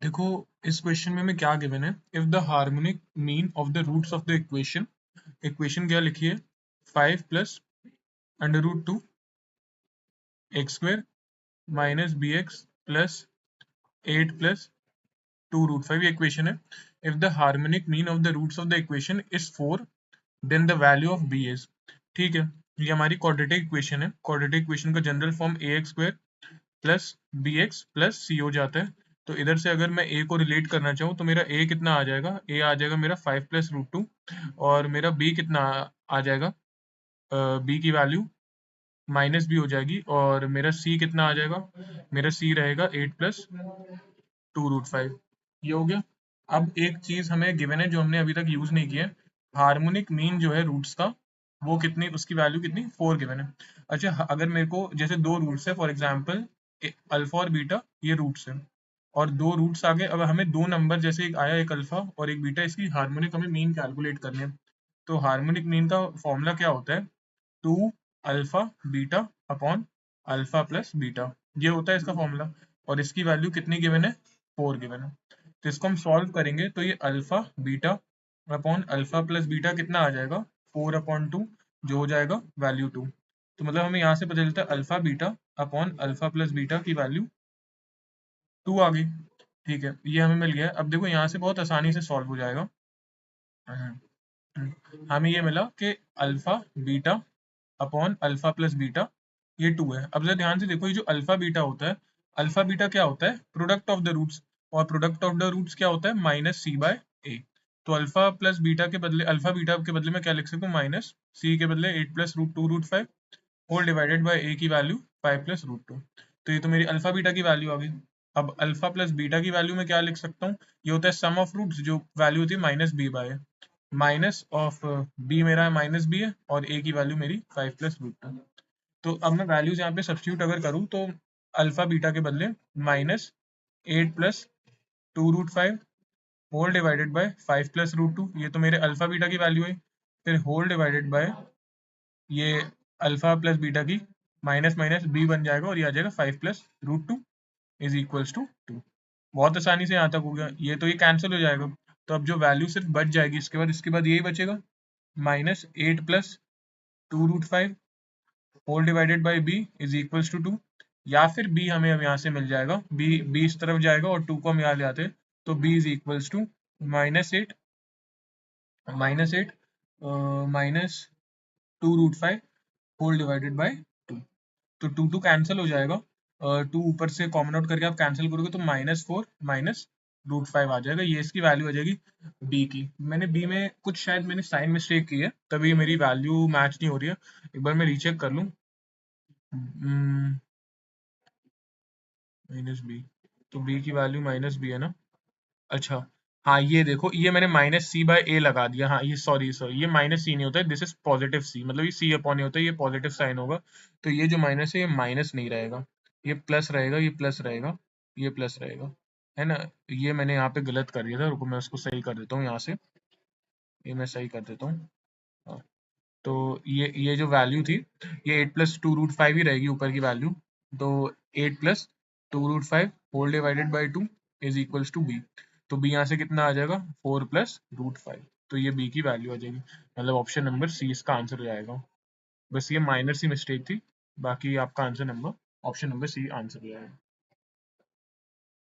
देखो इस क्वेश्चन में हमें क्या गिवन है, if the harmonic mean of the roots of the equation, equation क्या लिखी है 5 plus under root 2 X square minus B X plus 8 plus 2 root 5, ये इक्वेशन है। If the harmonic mean of the roots of the equation is 4 then the value of B is, ठीक है। ये हमारी quadratic equation है। Quadratic equation का general form A X square plus B X plus सी हो जाता है। तो इधर से अगर मैं ए को रिलेट करना चाहूँ तो मेरा ए कितना आ जाएगा, ए आ जाएगा मेरा 5 प्लस रूट 2, और मेरा बी कितना आ जाएगा, बी की वैल्यू माइनस बी हो जाएगी, और मेरा सी कितना आ जाएगा, मेरा सी रहेगा 8 प्लस 2 रूट 5। ये हो गया। अब एक चीज हमें गिवन है जो हमने अभी तक यूज नहीं किया है, हार्मोनिक मीन जो है रूट्स का वो कितनी, उसकी वैल्यू कितनी 4 गिवन है। अच्छा, अगर मेरे को जैसे दो रूट्स है, फॉर एग्जांपल अल्फा और बीटा, ये रूट्स है, और दो रूट्स आगे, अब हमें दो नंबर जैसे एक आया एक अल्फा और एक बीटा, इसकी हार्मोनिक हमें मीन कैलकुलेट करनी है। तो हार्मोनिक मीन का फॉर्मूला क्या होता है, 2 alpha beta upon alpha plus beta, ये होता है इसका फॉर्मूला। और इसकी वैल्यू कितनी गिवन है, 4 गिवन है। तो इसको हम सॉल्व करेंगे तो ये alpha beta upon alpha plus beta कितना आ जाएगा, 4 अपॉन 2, जो हो जाएगा वैल्यू 2। तो मतलब हमें यहाँ से पता चलता है alpha beta upon alpha plus beta की वैल्यू 2 आ गई। ठीक है, ये हमें मिल गया। अब देखो यहाँ से बहुत आसानी से सॉल्व हो जाएगा। हमें ये मिला कि alpha beta upon alpha plus beta ये 2 है। अब जरा ध्यान से देखो, ये जो अल्फा बीटा होता है, अल्फा बीटा क्या होता है, प्रोडक्ट ऑफ द रूट्स, और प्रोडक्ट ऑफ द रूट्स क्या होता है, माइनस सी बाय ए। तो अल्फा प्लस बीटा के बदले, अल्फा बीटा के बदले में क्या लिख सकता हूँ, माइनस सी के बदले 8 plus root 2 root 5 whole divided by A की वैल्यू 5 प्लस रूट 2। तो ये तो मेरी अल्फा बीटा की वैल्यू आ गई। अब अल्फा प्लस बीटा की वैल्यू में क्या लिख सकता हूँ, ये होता है सम ऑफ रूट्स, जो वैल्यू होती है minus B by, minus of B मेरा माइनस बी है, और ए की वैल्यू मेरी 5 प्लस रूट 2। तो अब मैं वैल्यूज यहाँ पे सब्स्टिट्यूट अगर करूँ तो अल्फा बीटा के बदले minus 8 plus 2 root 5 whole divided by 5 plus root 2, ये तो मेरे अल्फा बीटा की वैल्यू है। फिर होल डिवाइडेड बाय ये अल्फा प्लस बीटा की माइनस माइनस बी बन जाएगा, और ये आ जाएगा 5 plus root 2 is equals to 2। बहुत आसानी से यहाँ तक हो गया। ये तो ये कैंसिल हो जाएगा, तो अब जो वैल्यू सिर्फ बच जाएगी इसके बाद यही बचेगा, minus 8 plus 2 root 5 whole divided by B is equals to 2। या फिर बी हमें अब यहाँ से मिल जाएगा, बी इस तरफ जाएगा और 2 को हम यहाँ ले आते हैं, तो B is equals to minus eight minus 2 root 5 whole divided by 2। तो 2 कैंसिल हो जाएगा, 2 ऊपर से कॉमन आउट करके आप कैंसिल करोगे तो -4 माइनस रूट 5 आ जाएगा, ये इसकी वैल्यू आ जाएगी बी की। मैंने बी में कुछ शायद मैंने साइन मिस्टेक की है, तभी मेरी वैल्यू मैच नहीं हो रही है। एक बार मैं रीचेक कर लूँ। माइनस बी, तो बी की वैल्यू माइनस बी है ना। अच्छा, हाँ ये देखो, ये मैंने माइनस सी बाय ए लगा दिया। हाँ ये सॉरी सॉरी, ये माइनस सी नहीं होता है, दिस इज पॉजिटिव सी, मतलब ये सी अपॉन नहीं होता है, ये पॉजिटिव साइन होगा। तो ये जो माइनस है ये माइनस नहीं रहेगा, ये प्लस रहेगा, ये प्लस रहेगा, ये प्लस रहेगा, है ना। ये मैंने यहाँ पे गलत कर दिया था, रुको मैं उसको सही कर देता हूँ यहाँ से, ये मैं सही कर देता हूँ। हाँ, तो ये जो वैल्यू थी, ये 8 प्लस 2 रूट 5 ही रहेगी ऊपर की वैल्यू। तो 8 plus 2 root 5 whole divided by 2 is equals to B. तो बी यहाँ से कितना आ जाएगा, 4 प्लस रूट 5, तो ये बी की वैल्यू आ जाएगी। मतलब ऑप्शन नंबर सी इसका आंसर हो जाएगा। बस ये माइनर सी मिस्टेक थी, बाकी आपका answer number option number C answer हो जाएगा।